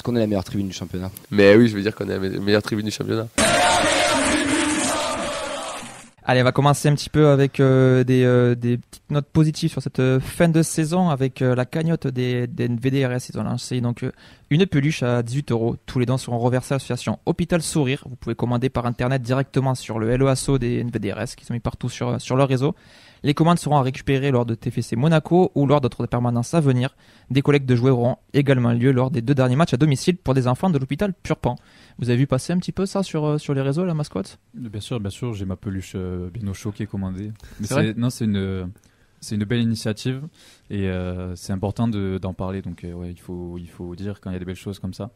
qu'on est la meilleure tribune du championnat? Mais oui, je veux dire qu'on est la meilleure tribune du championnat. Allez, on va commencer un petit peu avec des petites notes positives sur cette fin de saison avec la cagnotte des NVDRS. Ils ont lancé donc une peluche à 18 €. Tous les dons seront reversés à l'association Hôpital Sourire. Vous pouvez commander par internet directement sur le LEASO des NVDRS qui sont mis partout sur leur réseau. Les commandes seront à récupérer lors de TFC Monaco ou lors d'autres permanences à venir. Des collectes de jouets auront également lieu lors des 2 derniers matchs à domicile pour des enfants de l'hôpital Purpan. Vous avez vu passer un petit peu ça sur les réseaux, la mascotte? Bien sûr, j'ai ma peluche Binocho qui est commandée. Mais c'est une belle initiative et c'est important d'en parler. Donc il faut dire quand il y a des belles choses comme ça.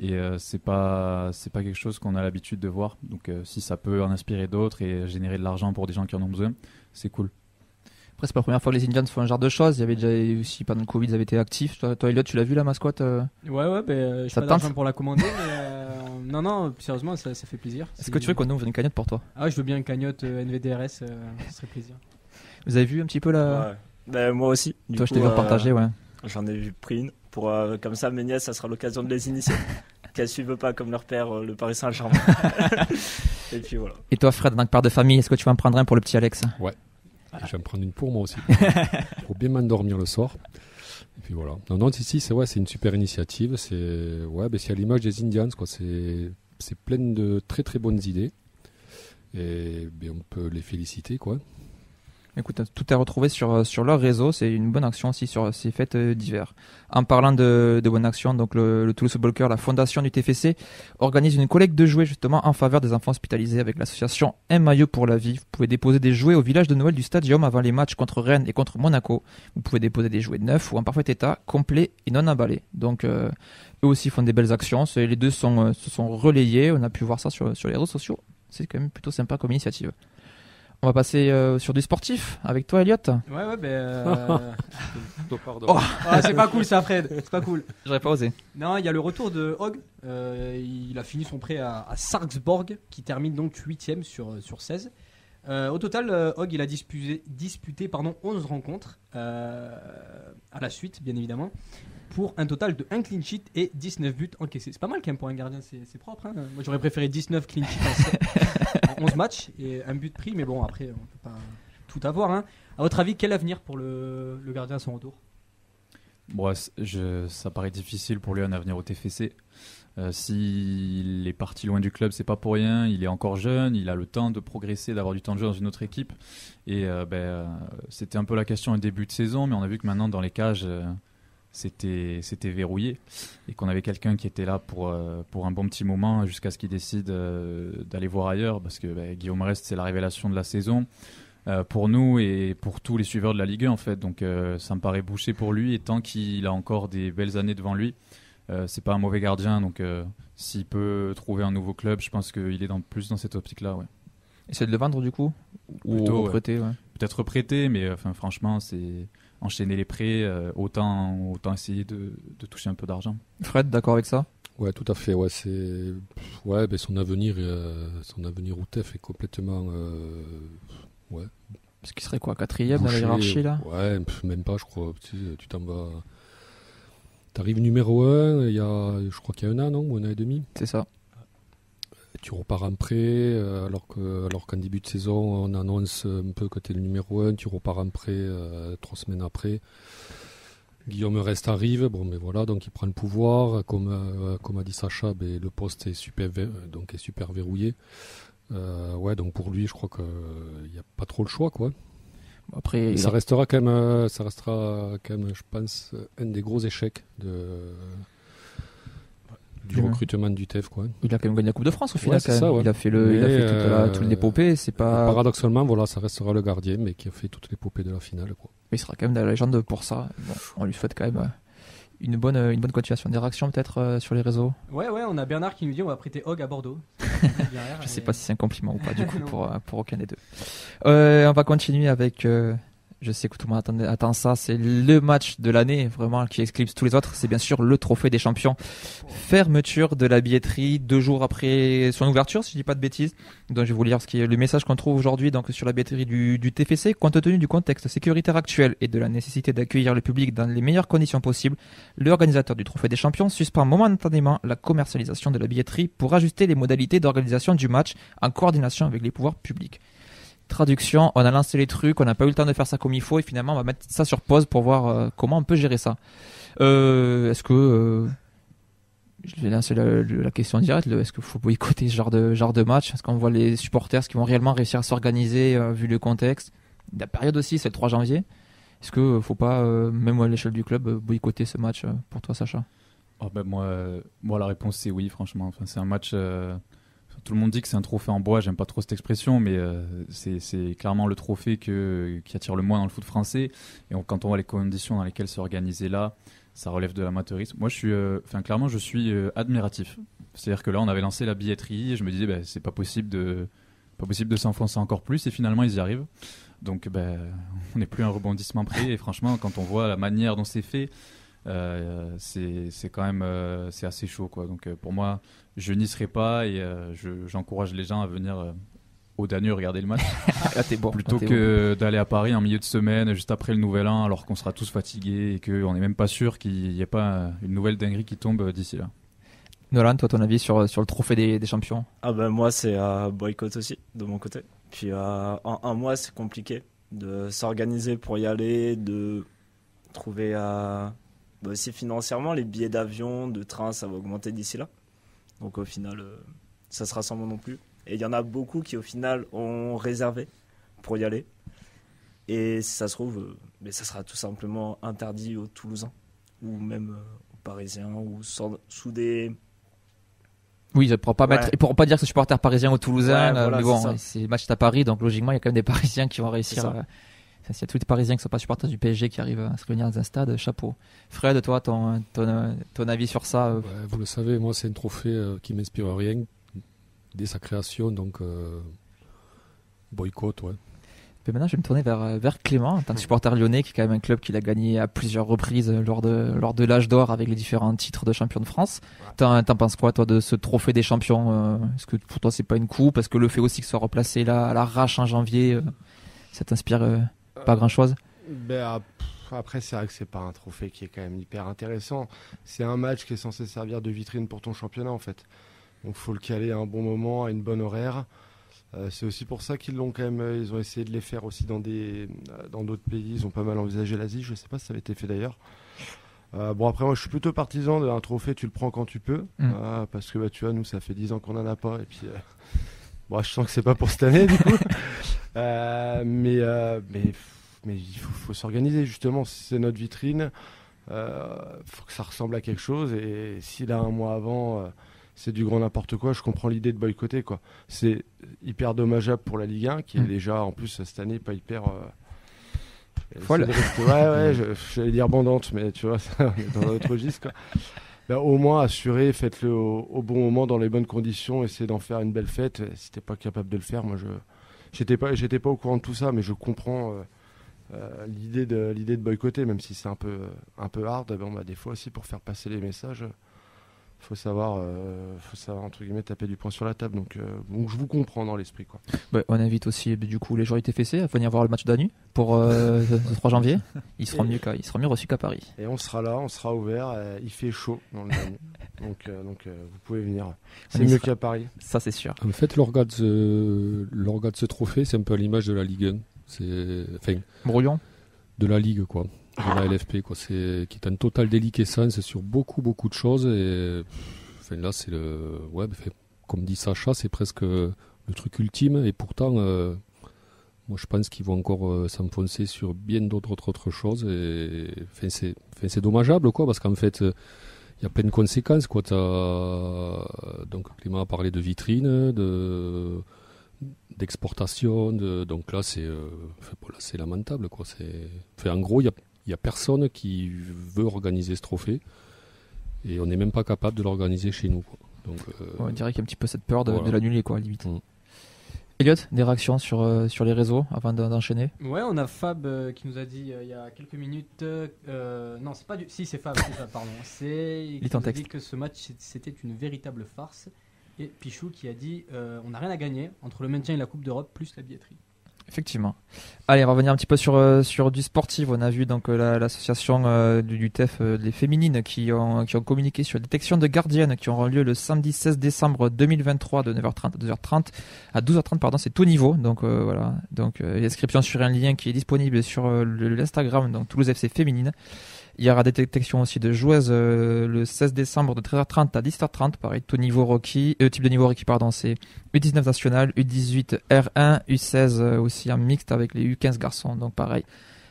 Et c'est pas quelque chose qu'on a l'habitude de voir. Donc si ça peut en inspirer d'autres et générer de l'argent pour des gens qui en ont besoin, c'est cool. Après, c'est pas la première fois que les Indians font un genre de choses. Il y avait déjà aussi, pendant le Covid, ils avaient été actifs. Toi Elliot, tu l'as vu la mascotte? Ouais, je suis pas d'argent pour la commander, mais non, sérieusement, ça fait plaisir. Est-ce que tu veux qu'on ouvre une cagnotte pour toi? Ah, je veux bien une cagnotte NVDRS, ça serait plaisir. Vous avez vu un petit peu la... Ouais. Moi aussi. Toi, je t'ai vu partager, ouais. J'en ai pris une. Comme ça, mes nièces, ça sera l'occasion de les initier. Qu'elles suivent pas comme leur père, le Paris Saint-Germain. Et puis voilà. Et toi, Fred, en tant que père de famille, est-ce que tu vas en prendre un pour le petit Alex? Ouais. Je vais me prendre une pour moi aussi. Pour bien m'endormir le soir. Et puis voilà. Non, c'est une super initiative. C'est à l'image des Indians, quoi. C'est plein de très très bonnes idées. Et on peut les féliciter, quoi. Écoute, tout est retrouvé sur leur réseau. C'est une bonne action aussi sur ces fêtes d'hiver. En parlant de bonnes actions, donc le Toulouse Football Club, la fondation du TFC, organise une collecte de jouets justement en faveur des enfants hospitalisés avec l'association Un Maillot pour la Vie. Vous pouvez déposer des jouets au village de Noël du Stadium avant les matchs contre Rennes et contre Monaco. Vous pouvez déposer des jouets neufs ou en parfait état, complets et non emballés. Donc eux aussi font des belles actions. Les deux se sont relayés. On a pu voir ça sur les réseaux sociaux. C'est quand même plutôt sympa comme initiative. On va passer sur du sportif avec toi, Elliot. Pardon. C'est pas cool ça, Fred. C'est pas cool. J'aurais pas osé. Non, il y a le retour de Hogg. Il a fini son prêt à Sarpsborg, qui termine donc 8ème sur 16. Au total, Hogg il a disputé 11 rencontres à la suite, bien évidemment, pour un total de 1 clean sheet et 19 buts encaissés. C'est pas mal quand même pour un gardien, c'est propre. Hein. Moi j'aurais préféré 19 clean sheets en 11 matchs et un but pris, mais bon, après on peut pas tout avoir. Hein. À votre avis, quel avenir pour le gardien à son retour? Ça paraît difficile pour lui un avenir au TFC. S'il est parti loin du club, c'est pas pour rien. Il est encore jeune, il a le temps de progresser, d'avoir du temps de jeu dans une autre équipe. Et c'était un peu la question au début de saison, mais on a vu que maintenant dans les cages, c'était verrouillé et qu'on avait quelqu'un qui était là pour un bon petit moment jusqu'à ce qu'il décide d'aller voir ailleurs, parce que Guillaume Rest, c'est la révélation de la saison. Pour nous et pour tous les suiveurs de la Ligue 1 en fait, donc ça me paraît bouché pour lui, et tant qu'il a encore des belles années devant lui, c'est pas un mauvais gardien, donc s'il peut trouver un nouveau club, je pense qu'il est plus dans cette optique là, ouais. Essayer de le vendre du coup, ou reprêter, ouais. Peut-être reprêter, mais franchement c'est enchaîner les prêts, autant essayer de toucher un peu d'argent. Fred, d'accord avec ça? Ouais, tout à fait. Ouais, son avenir au TEF est complètement ouais. Ce qui serait quoi, 4ème dans la hiérarchie là? Ouais, même pas, je crois. Tu t'en vas. T'arrives numéro 1, je crois qu'il y a 1 an, non? Ou 1 an et demi? C'est ça. Tu repars en prêt, alors qu'en début de saison, on annonce un peu que tu es le numéro 1, tu repars en prêt 3 semaines après. Guillaume Rest arrive, mais voilà, donc il prend le pouvoir. Comme a dit Sacha, le poste est super verrouillé. Donc pour lui, je crois qu'il n'y a pas trop le choix, quoi. Après, ça restera quand même, je pense, un des gros échecs du recrutement du TEF, quoi. Il a quand même gagné la Coupe de France au final. Ouais, ça, ouais. Il a fait toute l'épopée. C'est pas... Paradoxalement, voilà, ça restera le gardien, mais qui a fait toute l'épopée de la finale, quoi. Mais il sera quand même de la légende pour ça. Bon, on lui souhaite quand même une bonne continuation. Des réactions peut-être sur les réseaux? Ouais, on a Bernard qui nous dit on va prêter Hogg à Bordeaux. Je sais pas si c'est un compliment ou pas du coup pour aucun des deux. On va continuer avec Je sais que tout le monde attend ça. C'est le match de l'année, vraiment, qui éclipse tous les autres. C'est bien sûr le trophée des champions. Fermeture de la billetterie 2 jours après son ouverture, si je dis pas de bêtises. Donc, je vais vous lire ce qui est le message qu'on trouve aujourd'hui donc sur la billetterie du TFC. Compte tenu du contexte sécuritaire actuel et de la nécessité d'accueillir le public dans les meilleures conditions possibles, l'organisateur du trophée des champions suspend momentanément la commercialisation de la billetterie pour ajuster les modalités d'organisation du match en coordination avec les pouvoirs publics. Traduction, on a lancé les trucs, on n'a pas eu le temps de faire ça comme il faut et finalement on va mettre ça sur pause pour voir comment on peut gérer ça. Est-ce que je vais lancer la question directe, est-ce qu'il faut boycotter ce genre de match? Est-ce qu'on voit les supporters qui vont réellement réussir à s'organiser vu le contexte? La période aussi, c'est le 3 janvier. Est-ce qu'il ne faut pas, même à l'échelle du club, boycotter ce match pour toi, Sacha? Moi, la réponse c'est oui, franchement. Enfin, c'est un match... Tout le monde dit que c'est un trophée en bois, j'aime pas trop cette expression, mais c'est clairement le trophée qui attire le moins dans le foot français. Et quand on voit les conditions dans lesquelles c'est organisé là, ça relève de l'amateurisme. Moi, je suis admiratif. C'est-à-dire que là, on avait lancé la billetterie et je me disais, c'est pas possible de s'enfoncer encore plus. Et finalement, ils y arrivent. Donc, on n'est plus un rebondissement près. Et franchement, quand on voit la manière dont c'est fait, c'est quand même c'est assez chaud, quoi. Donc, pour moi, je n'y serai pas et j'encourage les gens à venir au Danube regarder le match plutôt que d'aller à Paris en milieu de semaine juste après le Nouvel An alors qu'on sera tous fatigués et qu'on n'est même pas sûr qu'il n'y ait pas une nouvelle dinguerie qui tombe d'ici là. Nolan, toi ton avis sur le trophée des champions? Moi c'est boycott aussi de mon côté. Puis en un mois c'est compliqué de s'organiser pour y aller, de trouver aussi financièrement les billets d'avion, de train, ça va augmenter d'ici là. Donc au final, ça sera sans moi non plus. Et il y en a beaucoup qui au final ont réservé pour y aller. Et si ça se trouve, ça sera tout simplement interdit aux Toulousains ou même aux Parisiens ou sous des... Oui, ils ne pourront pas mettre, ils pourront pas dire que c'est supporter parisien ou toulousain, voilà, mais bon, c'est le match à Paris, donc logiquement il y a quand même des Parisiens qui vont réussir. S'il y a tous les Parisiens qui ne sont pas supporters du PSG qui arrivent à se réunir dans un stade, chapeau. Fred, toi, ton avis sur ça Vous le savez, moi, c'est un trophée qui m'inspire rien dès sa création, donc boycott, ouais. Mais maintenant, je vais me tourner vers Clément, en tant que supporter lyonnais, qui est quand même un club qu'il a gagné à plusieurs reprises lors de l'âge d'or avec les différents titres de champion de France. T'en penses quoi, toi, de ce trophée des champions? Est-ce que pour toi, c'est pas une coupe? Parce que le fait aussi que ce soit replacé là, à l'arrache en janvier, ça t'inspire pas grand-chose? Après, c'est vrai que c'est pas un trophée qui est quand même hyper intéressant. C'est un match qui est censé servir de vitrine pour ton championnat, en fait. Donc, faut le caler à un bon moment, à une bonne horaire. C'est aussi pour ça qu'ils l'ont quand même. Ils ont essayé de les faire aussi dans d'autres pays. Ils ont pas mal envisagé l'Asie. Je sais pas si ça avait été fait d'ailleurs. Après, moi, je suis plutôt partisan d'un trophée. Tu le prends quand tu peux, parce que tu vois, nous, ça fait 10 ans qu'on en a pas. Et puis, je sens que c'est pas pour cette année, du coup. Mais il faut s'organiser, justement. C'est notre vitrine. Faut que ça ressemble à quelque chose. Et si là, un mois avant, c'est du grand n'importe quoi, je comprends l'idée de boycotter, quoi. C'est hyper dommageable pour la Ligue 1, qui est déjà, en plus, cette année, pas hyper... folle. J'allais dire bandante, mais tu vois, ça, on est dans un autre registre, quoi. Au moins, assurer, faites-le au bon moment, dans les bonnes conditions, essayez d'en faire une belle fête. Si t'es pas capable de le faire, moi, j'étais pas au courant de tout ça, mais je comprends l'idée de boycotter, même si c'est un peu hard. Des fois aussi, pour faire passer les messages, faut savoir entre guillemets taper du poing sur la table. Donc je vous comprends dans l'esprit, quoi. On invite aussi du coup les joueurs du TFC à venir voir le match d'Anu pour le 3 janvier. Ils seront mieux reçus qu'à Paris. Et on sera là, on sera ouvert. Il fait chaud dans le Danube. donc vous pouvez venir. C'est mieux qu'à Paris. Ça, c'est sûr. En fait, l'orga de ce trophée, c'est un peu à l'image de la Ligue 1. Brouillon de la Ligue, quoi. De la LFP, quoi. Qui est en totale déliquescence sur beaucoup de choses. Et là, c'est comme dit Sacha, c'est presque le truc ultime. Et pourtant, moi, je pense qu'ils vont encore s'enfoncer sur bien d'autres choses. Et c'est dommageable, quoi, parce qu'en fait, il y a plein de conséquences, quoi. Donc, Clément a parlé de vitrine, d'exportation. Donc là, c'est lamentable, quoi. En gros, il y a personne qui veut organiser ce trophée et on n'est même pas capable de l'organiser chez nous, quoi. Donc, on dirait qu'il y a un petit peu cette peur de l'annuler, quoi, limite. Elliot, des réactions sur les réseaux avant d'enchaîner? Ouais, on a Fab qui nous a dit il y a quelques minutes. Non, c'est pas du. Si, c'est Fab, pardon. Il Lis ton nous a dit texte. que ce match c'était une véritable farce. Et Pichou qui a dit on n'a rien à gagner entre le maintien et la Coupe d'Europe plus la billetterie. Effectivement. Allez, on va revenir un petit peu sur du sportif. On a vu donc l'association du TEF des féminines qui ont communiqué sur la détection de gardiennes qui auront lieu le samedi 16 décembre 2023 de 9h30 à 2h30 à 12h30 pardon, c'est tout niveau. Donc voilà. Donc l'inscription sur un lien qui est disponible sur l'Instagram donc Toulouse FC féminine. Il y aura des détections aussi de joueuses le 16 décembre de 13h30 à 17h30. Pareil, tout niveau requis, type de niveau requis, pardon, c'est U19 national, U18 R1, U16 aussi en mixte avec les U15 garçons. Donc pareil,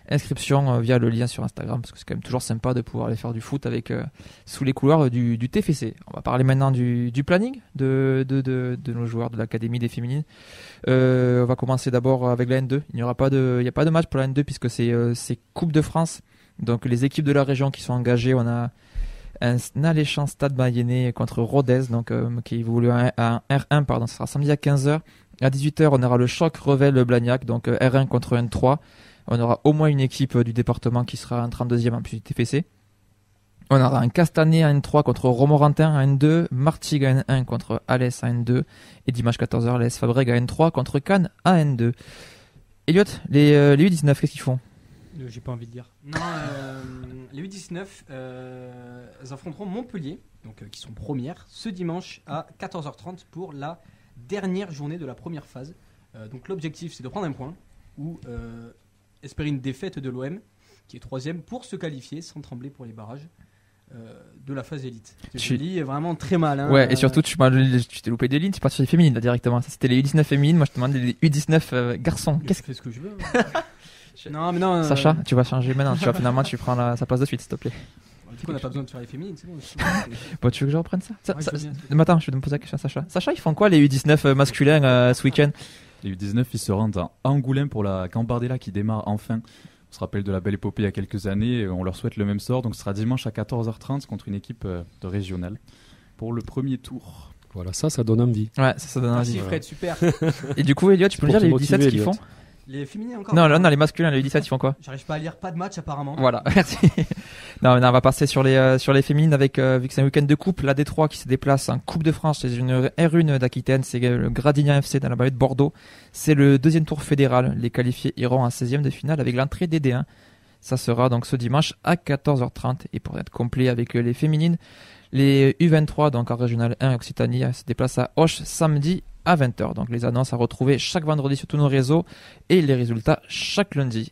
inscription via le lien sur Instagram parce que c'est quand même toujours sympa de pouvoir aller faire du foot avec sous les couleurs du TFC. On va parler maintenant du planning de nos joueurs de l'académie des féminines. On va commencer d'abord avec la N2. Il n'y a pas de match pour la N2 puisque c'est Coupe de France. Donc les équipes de la région qui sont engagées, on a un alléchant Stade Mayennais contre Rodez, donc qui évolue à R1, pardon, ce sera samedi à 15h. À 18h, on aura le choc Revel-Blagnac, donc R1 contre N3. On aura au moins une équipe du département qui sera en 32e en plus du TFC. On aura un Castanet à N3 contre Romorantin à N2, Martigues à N1 contre Alès à N2, et dimanche 14h, l'AS Fabrègues à N3 contre Cannes à N2. Elliot, les U19, qu'est-ce qu'ils font? J'ai pas envie de dire. Non, les U19 elles affronteront Montpellier, donc qui sont premières, ce dimanche à 14h30 pour la dernière journée de la première phase. Donc l'objectif c'est de prendre un point ou espérer une défaite de l'OM qui est troisième pour se qualifier sans trembler pour les barrages de la phase élite. Je lis vraiment très mal. Hein, ouais, et surtout tu t'es loupé des lignes, tu pars sur les féminines là, directement. Ça, c'était les U19 féminines, moi je te demande les U19 garçons. Je fais ce que je veux. Non, mais non. Sacha, tu vas changer maintenant. Tu prends sa place de suite, s'il te plaît. Du coup, on n'a pas besoin de faire les féminines, c'est bon. Bon, tu veux que je reprenne ça, Ouais, Attends, je vais me poser la question à Sacha. Sacha, ils font quoi les U19 masculins ce week-end? Les U19, ils se rendent à Angoulême pour la Gambardella qui démarre enfin. On se rappelle de la belle épopée il y a quelques années. On leur souhaite le même sort. Donc ce sera dimanche à 14h30 contre une équipe de régionale pour le premier tour. Voilà, ça donne envie. Ouais, ça donne envie. Merci Fred, super. Et du coup, Elliot, tu peux me dire les U17 ce qu'ils font? Les féminines encore? Non, les masculins, les U17, ils font quoi? J'arrive pas à lire, pas de match apparemment. Voilà, merci. Non, on va passer sur les féminines avec, vu que c'est un week-end de coupe, la D3 qui se déplace en Coupe de France chez une R1 d'Aquitaine, c'est le Gradignan FC dans la vallée de Bordeaux. C'est le deuxième tour fédéral. Les qualifiés iront en 16e de finale avec l'entrée des D1. Ça sera donc ce dimanche à 14h30. Et pour être complet avec les féminines, les U23, donc en Régional 1 Occitanie, se déplacent à Auch samedi à 20h. Donc les annonces à retrouver chaque vendredi sur tous nos réseaux et les résultats chaque lundi.